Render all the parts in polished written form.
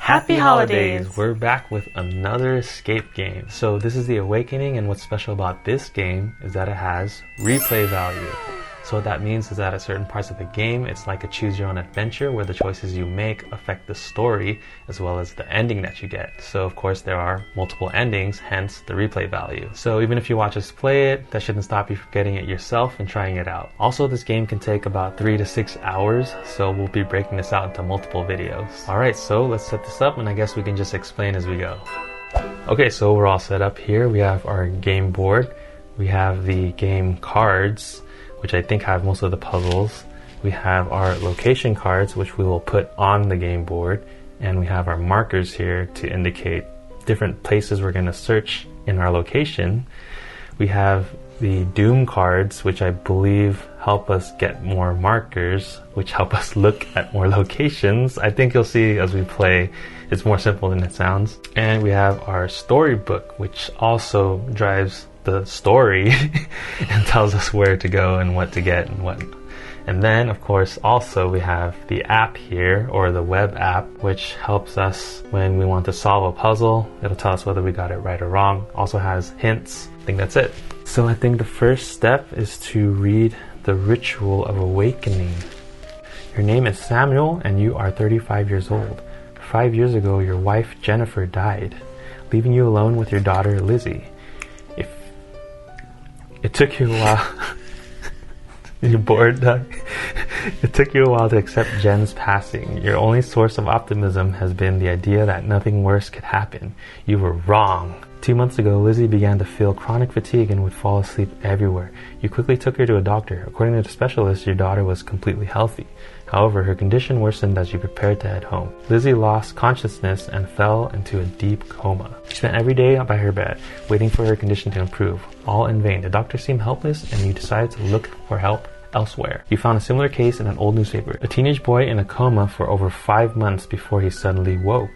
Happy holidays! We're back with another escape game. So this is the Awakening, and what's special about this game is that it has replay value. So what that means is that at certain parts of the game, it's like a choose your own adventure where the choices you make affect the story as well as the ending that you get. So of course there are multiple endings, hence the replay value. So even if you watch us play it, that shouldn't stop you from getting it yourself and trying it out. Also, this game can take about 3 to 6 hours, so we'll be breaking this out into multiple videos. Alright, so let's set this up and I guess we can just explain as we go. Okay, so we're all set up here. We have our game board. We have the game cards, which I think have most of the puzzles. We have our location cards, which we will put on the game board. And we have our markers here to indicate different places we're going to search in our location. We have the Doom cards, which I believe help us get more markers, which help us look at more locations. I think you'll see as we play, it's more simple than it sounds. And we have our storybook, which also drives the story and tells us where to go and what to get and what. And then of course also we have the app here, or the web app, which helps us when we want to solve a puzzle. It'll tell us whether we got it right or wrong. Also has hints. I think that's it. So I think the first step is to read the Ritual of Awakening. Your name is Samuel and you are 35 years old. 5 years ago your wife Jennifer died, leaving you alone with your daughter Lizzie. It took you a while. You're bored, Doug? It took you a while to accept Jen's passing. Your only source of optimism has been the idea that nothing worse could happen. You were wrong. 2 months ago, Lizzie began to feel chronic fatigue and would fall asleep everywhere. You quickly took her to a doctor. According to the specialist, your daughter was completely healthy. However, her condition worsened as you prepared to head home. Lizzie lost consciousness and fell into a deep coma. She spent every day by her bed, waiting for her condition to improve. All in vain. The doctor seemed helpless, and you decided to look for help elsewhere. You found a similar case in an old newspaper. A teenage boy in a coma for over 5 months before he suddenly woke.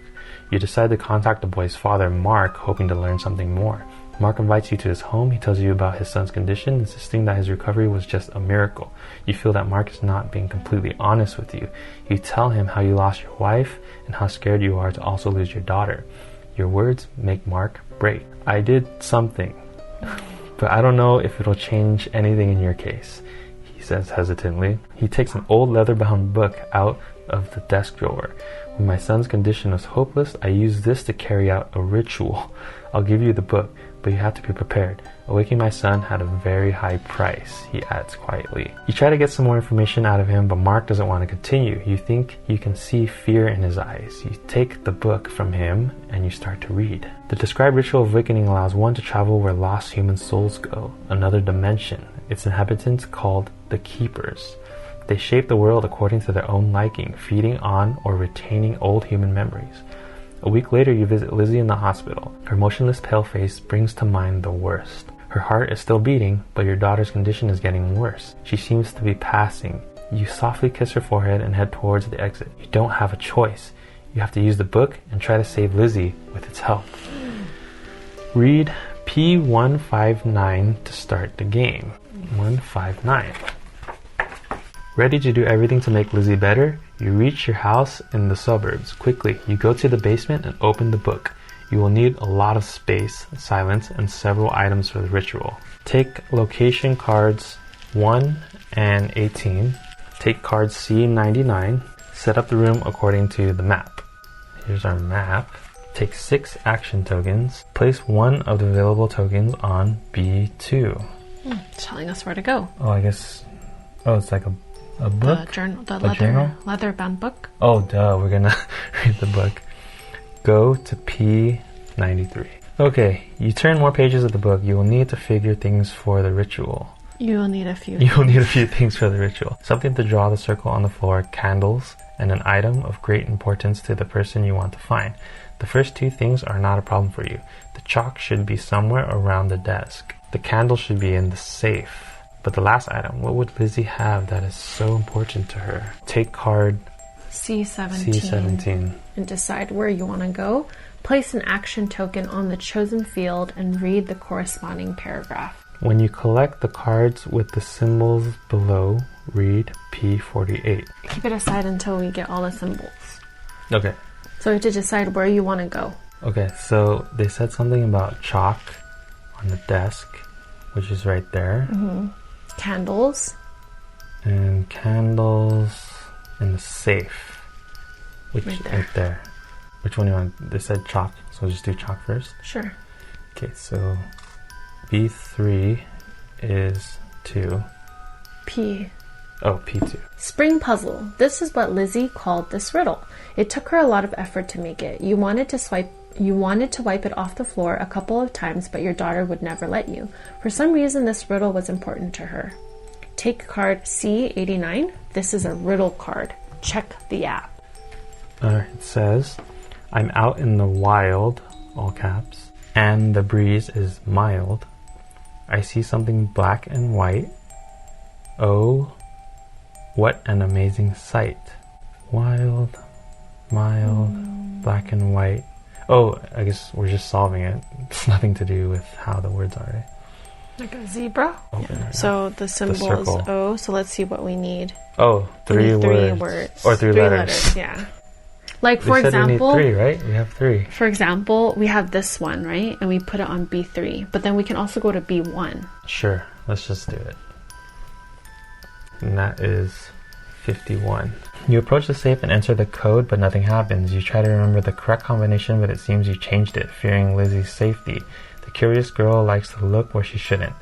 You decide to contact the boy's father, Mark, hoping to learn something more. Mark invites you to his home. He tells you about his son's condition, insisting that his recovery was just a miracle. You feel that Mark is not being completely honest with you. You tell him how you lost your wife and how scared you are to also lose your daughter. Your words make Mark break. I did something, but I don't know if it'll change anything in your case, he says hesitantly. He takes an old leather-bound book out of the desk drawer. When my son's condition was hopeless, I used this to carry out a ritual. I'll give you the book, but you have to be prepared. Awakening my son had a very high price, he adds quietly. You try to get some more information out of him, but Mark doesn't want to continue. You think you can see fear in his eyes. You take the book from him and you start to read. The described Ritual of Awakening allows one to travel where lost human souls go, another dimension. Its inhabitants called the Keepers. They shape the world according to their own liking, feeding on or retaining old human memories. A week later, you visit Lizzie in the hospital. Her motionless pale face brings to mind the worst. Her heart is still beating, but your daughter's condition is getting worse. She seems to be passing. You softly kiss her forehead and head towards the exit. You don't have a choice. You have to use the book and try to save Lizzie with its help. Read P159 to start the game. 159. Ready to do everything to make Lizzie better? You reach your house in the suburbs. Quickly, you go to the basement and open the book. You will need a lot of space, silence, and several items for the ritual. Take location cards 1 and 18. Take card C99. Set up the room according to the map. Here's our map. Take 6 action tokens. Place one of the available tokens on B2. Telling us where to go. Oh, I guess... Oh, it's like a book? The leather-bound book. Oh, duh, we're gonna read the book. Go to P93. Okay, you turn more pages of the book. You will need to figure things for the ritual. You will need a few things for the ritual. Something to draw the circle on the floor, candles, and an item of great importance to the person you want to find. The first 2 things are not a problem for you. The chalk should be somewhere around the desk. The candle should be in the safe. But the last item, what would Lizzie have that is so important to her? Take card C17 and decide where you want to go. Place an action token on the chosen field and read the corresponding paragraph. When you collect the cards with the symbols below, read P48. Keep it aside until we get all the symbols. Okay. So we have to decide where you want to go. Okay, so they said something about chalk on the desk, which is right there. Candles. And candles in the safe, which right there. Which one do you want? They said chalk, so we'll just do chalk first. Sure. Okay, so B3 is 2. P. Oh, P2. Spring puzzle. This is what Lizzie called this riddle. It took her a lot of effort to make it. You wanted to wipe it off the floor a couple of times, but your daughter would never let you. For some reason, this riddle was important to her. Take card C89. This is a riddle card. Check the app. It says, I'm out in the wild, all caps, and the breeze is mild. I see something black and white. Oh, what an amazing sight. Wild, mild, black and white. Oh, I guess we're just solving it. It's nothing to do with how the words are, right? Like a zebra? Yeah. So the symbol is O, so let's see what we need. Oh, three words. Or three letters. Yeah. Like, for we said example... we need 3, right? We have 3. For example, we have this one, right? And we put it on B3. But then we can also go to B1. Sure. Let's just do it. And that is 51. You approach the safe and enter the code, but nothing happens. You try to remember the correct combination, but it seems you changed it, fearing Lizzie's safety. The curious girl likes to look where she shouldn't.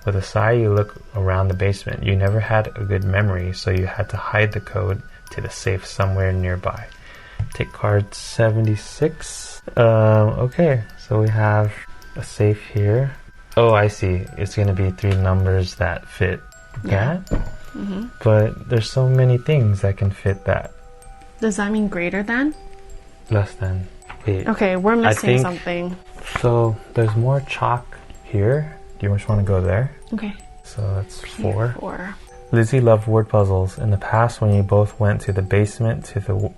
With a sigh, you look around the basement. You never had a good memory, so you had to hide the code to the safe somewhere nearby. Take card 76. Okay, so we have a safe here. Oh, I see. It's going to be 3 numbers that fit that. But there's so many things that can fit that. Does that mean greater than? Less than. Wait. Okay, we're missing something. So there's more chalk here. Do you just want to go there? Okay. So that's 4. 4. Lizzie loved word puzzles. In the past, when you both went to the basement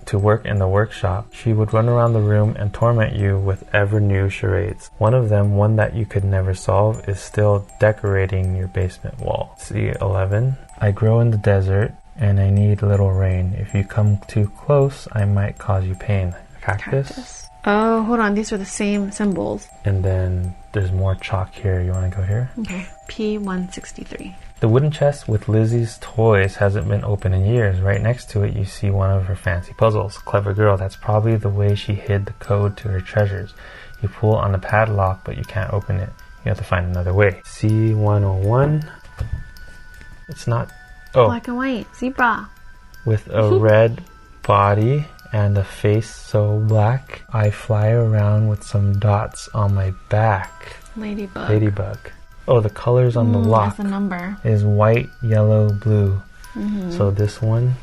to work in the workshop, she would run around the room and torment you with ever new charades. One of them, one that you could never solve, is still decorating your basement wall. C11. I grow in the desert and I need little rain. If you come too close, I might cause you pain. Cactus. Oh, hold on. These are the same symbols. And then there's more chalk here. You want to go here? Okay. P163. The wooden chest with Lizzie's toys hasn't been open in years. Right next to it, you see one of her fancy puzzles. Clever girl, that's probably the way she hid the code to her treasures. You pull on the padlock, but you can't open it. You have to find another way. C101. It's not... Oh. Black and white. Zebra. With a red body and a face so black, I fly around with some dots on my back. Ladybug. Oh, the colors on the lock the number. is white, yellow, blue. So this one,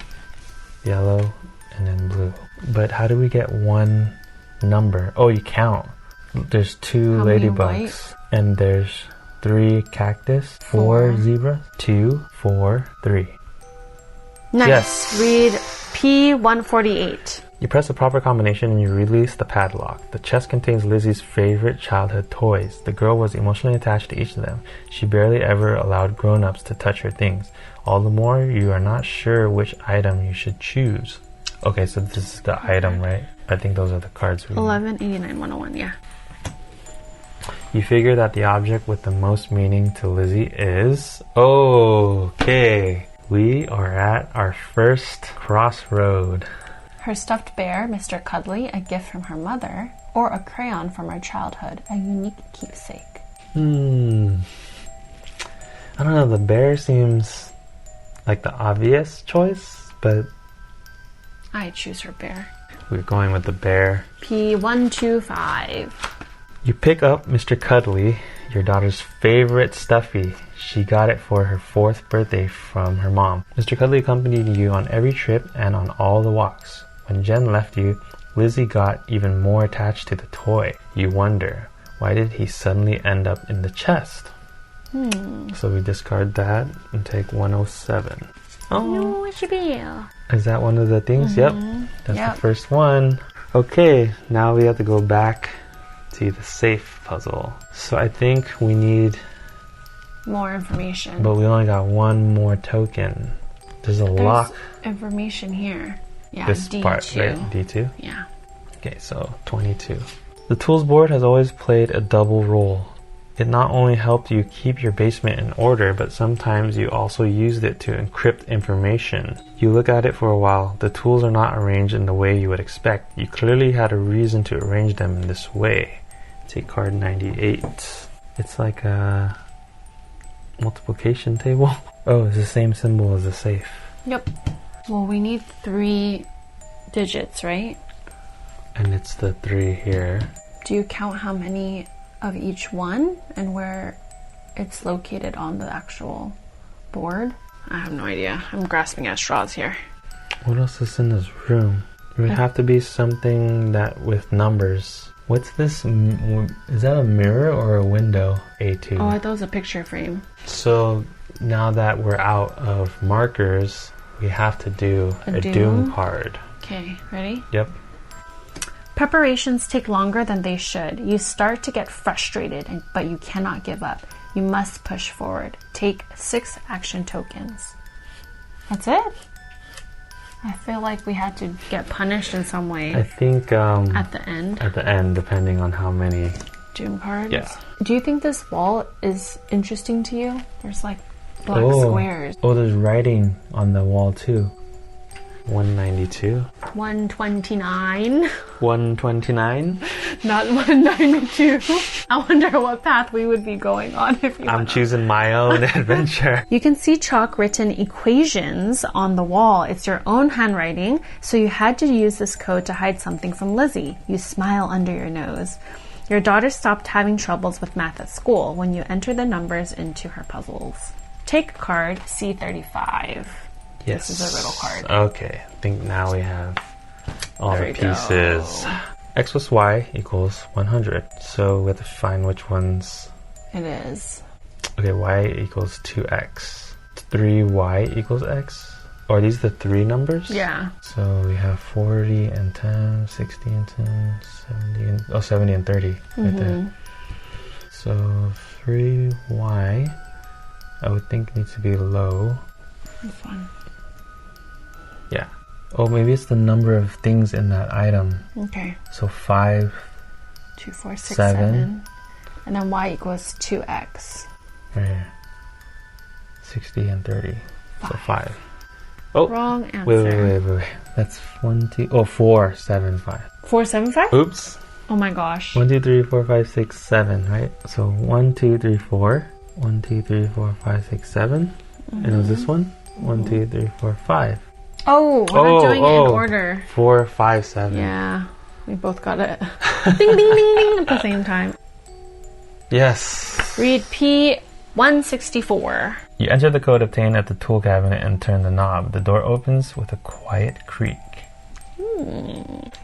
yellow, and then blue. But how do we get one number? Oh, you count. There's 2 ladybugs. And there's 3 cactus, 4 zebras, 2, 4, 3. Nice. Yes. Read P148. You press the proper combination and you release the padlock. The chest contains Lizzie's favorite childhood toys. The girl was emotionally attached to each of them. She barely ever allowed grown-ups to touch her things. All the more, you are not sure which item you should choose. Okay, so this is the item, right? I think those are the cards we 1189 101, yeah. You figure that the object with the most meaning to Lizzie is... Okay, we are at our first crossroad. Her stuffed bear, Mr. Cuddly, a gift from her mother, or a crayon from her childhood, a unique keepsake. I don't know, the bear seems like the obvious choice, but... I choose her bear. We're going with the bear. P125. You pick up Mr. Cuddly, your daughter's favorite stuffy. She got it for her 4th birthday from her mom. Mr. Cuddly accompanied you on every trip and on all the walks. When Jen left you, Lizzie got even more attached to the toy. You wonder, why did he suddenly end up in the chest? So we discard that and take 107. Oh, no, it should be. Is that one of the things? Yep, that's the first one. Okay, now we have to go back to the safe puzzle. So I think we need more information. But we only got 1 more token. There's a lock. Information here. Yeah, this D2. part, right? D2? Yeah. Okay, so 22. The tools board has always played a double role. It not only helped you keep your basement in order, but sometimes you also used it to encrypt information. You look at it for a while. The tools are not arranged in the way you would expect. You clearly had a reason to arrange them in this way. Take card 98. It's like a multiplication table. Oh, it's the same symbol as the safe. Yep. Well, we need 3 digits, right? And it's the 3 here. Do you count how many of each one and where it's located on the actual board? I have no idea. I'm grasping at straws here. What else is in this room? It would have to be something that with numbers. What's this? Is that a mirror or a window? A2. Oh, I thought it was a picture frame. So now that we're out of markers, we have to do a doom card. Okay, ready? Yep. Preparations take longer than they should. You start to get frustrated, but you cannot give up. You must push forward. Take 6 action tokens. That's it? I feel like we had to get punished in some way. I think at the end. At the end, depending on how many doom cards. Yeah. Do you think this wall is interesting to you? There's like black squares. Oh, there's writing on the wall too. 192. 129. 129. Not 192. I wonder what path we would be going on if you I'm choosing my own adventure. You can see chalk written equations on the wall. It's your own handwriting, so you had to use this code to hide something from Lizzie. You smile under your nose. Your daughter stopped having troubles with math at school when you enter the numbers into her puzzles. Take card C35. Yes. This is a riddle card. Okay, I think now we have all There the we go. pieces. X plus Y equals 100. So we have to find which ones. It is. Okay, Y equals 2X. 3Y equals X? Or are these the 3 numbers? Yeah. So we have 40 and 10, 60 and 10, 70 and... 70 and 30 right there. So 3Y, I would think needs to be low. This one. Yeah. Oh, maybe it's the number of things in that item. Okay. So 5, 2, 4, 6, 7. 7. And then Y equals 2X. right here. 60 and 30. So 5. Oh, Wrong answer. wait. That's 1, 2, oh, 4, 7, 5. 4, 7, 5? Oops. Oh my gosh. 1, 2, 3, 4, 5, 6, 7, right? So 1, 2, 3, 4. 1, 2, 3, 4, 5, 6, 7. And it was this one? 1, 2, 3, 4, 5. Oh, we're not doing it in order. 4, 5, 7. Yeah, we both got it. Ding, ding, ding, ding at the same time. Yes. Read P164. You enter the code obtained at the tool cabinet and turn the knob. The door opens with a quiet creak.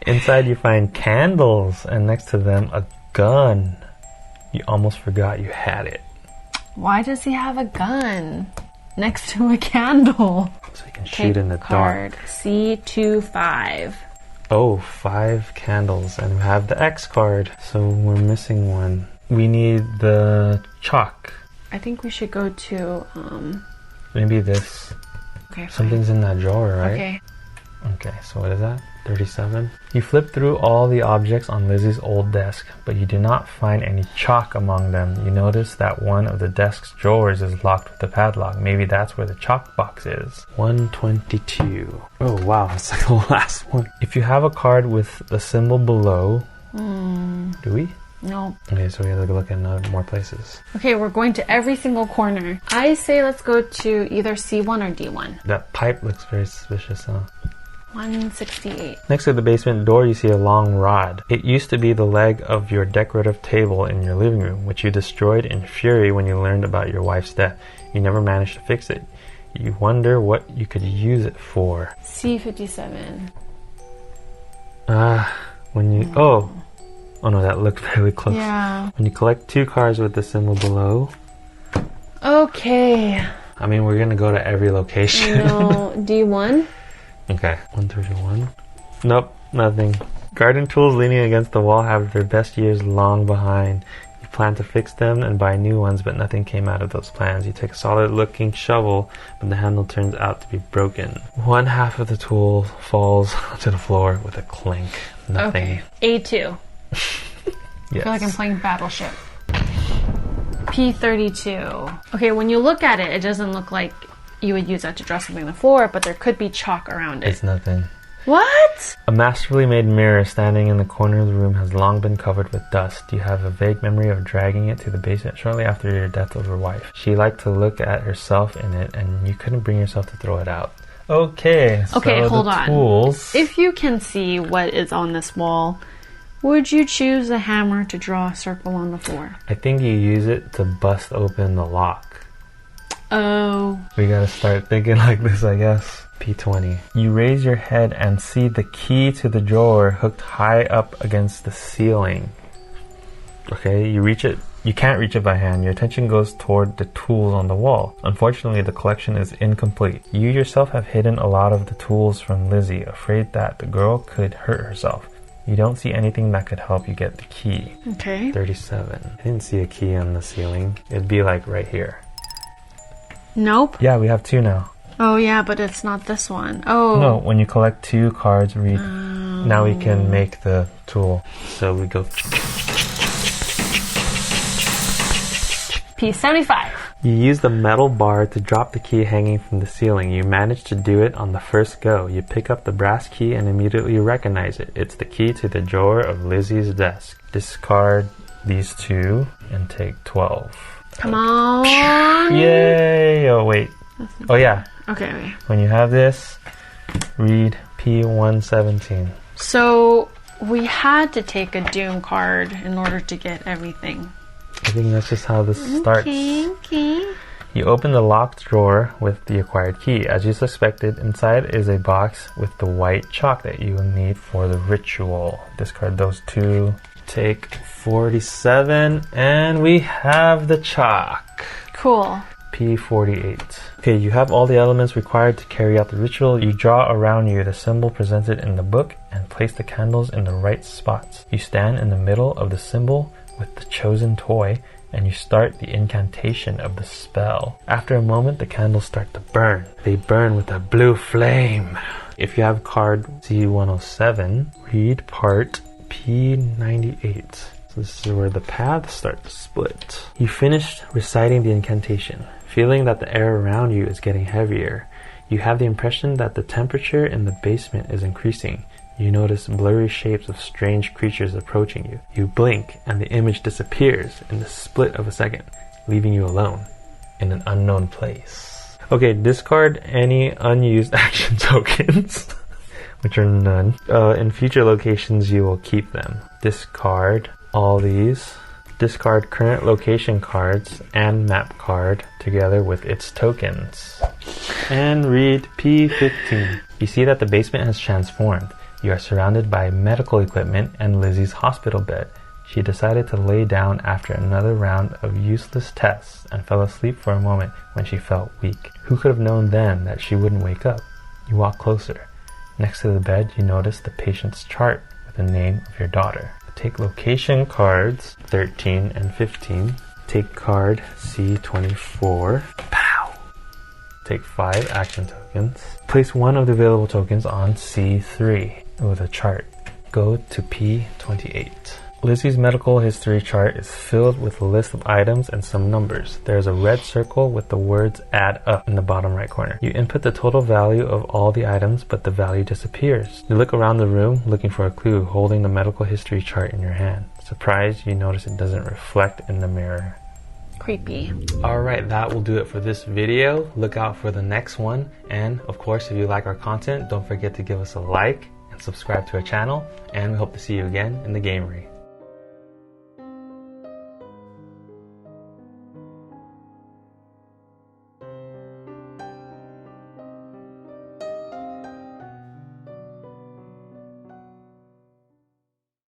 Inside you find candles and next to them a gun. You almost forgot you had it. Why does he have a gun next to a candle? So you can shoot in the card dark. C25. Oh, 5 candles and we have the X card. So we're missing one. We need the chalk. I think we should go to Maybe this. okay. Something's in that drawer, right? Okay. Okay, so what is that? 37. You flip through all the objects on Lizzie's old desk, but you do not find any chalk among them. You notice that one of the desk's drawers is locked with a padlock. Maybe that's where the chalk box is. 122. Oh wow, it's like the last one. If you have a card with the symbol below, do we? No. Okay, so we have to look at more places. Okay, we're going to every single corner. I say let's go to either C1 or D1. That pipe looks very suspicious, huh? 168. Next to the basement door, you see a long rod. It used to be the leg of your decorative table in your living room, which you destroyed in fury when you learned about your wife's death. You never managed to fix it. You wonder what you could use it for. C57. When you... Oh no, that looked really close. Yeah. When you collect 2 cards with the symbol below... Okay. I mean, we're gonna go to every location. No, D1? Okay, 131. Nope, nothing. Garden tools leaning against the wall have their best years long behind. You plan to fix them and buy new ones, but nothing came out of those plans. You take a solid looking shovel, but the handle turns out to be broken. One half of the tool falls to the floor with a clink. Nothing. Okay. A2. Yes. I feel like I'm playing Battleship. P32. Okay, when you look at it, it doesn't look like you would use that to draw something on the floor, but there could be chalk around it. It's nothing. What? A masterfully made mirror standing in the corner of the room has long been covered with dust. You have a vague memory of dragging it to the basement shortly after your death of your wife. She liked to look at herself in it, and you couldn't bring yourself to throw it out. Okay, so hold on. Tools. If you can see what is on this wall, would you choose a hammer to draw a circle on the floor? I think you use it to bust open the lock. Oh. We gotta start thinking like this, I guess. P20. You raise your head and see the key to the drawer hooked high up against the ceiling. Okay, you reach it. You can't reach it by hand. Your attention goes toward the tools on the wall. Unfortunately, the collection is incomplete. You yourself have hidden a lot of the tools from Lizzie, afraid that the girl could hurt herself. You don't see anything that could help you get the key. Okay. 37. I didn't see a key on the ceiling. It'd be like right here. Nope. Yeah, we have 2 now. Oh yeah, but it's not this one. Oh. No, when you collect 2 cards, read. Now we can make the tool. So we go. P75. You use the metal bar to drop the key hanging from the ceiling. You manage to do it on the first go. You pick up the brass key and immediately recognize it. It's the key to the drawer of Lizzie's desk. Discard these 2 and take 12. Come on. Yay! Oh, wait. Oh, yeah. Okay. When you have this, read P117. So we had to take a Doom card in order to get everything. I think that's just how this starts. Okay. You open the locked drawer with the acquired key. As you suspected, inside is a box with the white chalk that you will need for the ritual. Discard those 2. Take 47, and we have the chalk. Cool. P48. Okay, you have all the elements required to carry out the ritual. You draw around you the symbol presented in the book and place the candles in the right spots. You stand in the middle of the symbol with the chosen toy, and you start the incantation of the spell. After a moment, the candles start to burn. They burn with a blue flame. If you have card C107, read part P98. So this is where the paths start to split. You finished reciting the incantation, feeling that the air around you is getting heavier. You have the impression that the temperature in the basement is increasing. You notice blurry shapes of strange creatures approaching you. You blink and the image disappears in the split of a second, leaving you alone in an unknown place. Okay, discard any unused action tokens, which are none. In future locations, you will keep them. Discard all these. Discard current location cards and map card together with its tokens. And read P15. You see that the basement has transformed. You are surrounded by medical equipment and Lizzie's hospital bed. She decided to lay down after another round of useless tests and fell asleep for a moment when she felt weak. Who could have known then that she wouldn't wake up? You walk closer. Next to the bed, you notice the patient's chart with the name of your daughter. Take location cards 13 and 15. Take card C24. Pow! Take 5 action tokens. Place one of the available tokens on C3 with a chart. Go to P28. Lizzie's medical history chart is filled with a list of items and some numbers. There is a red circle with the words add up in the bottom right corner. You input the total value of all the items, but the value disappears. You look around the room looking for a clue, holding the medical history chart in your hand. Surprised, you notice it doesn't reflect in the mirror. Creepy. Alright, that will do it for this video. Look out for the next one. And of course, if you like our content, don't forget to give us a like and subscribe to our channel. And we hope to see you again in the gamery.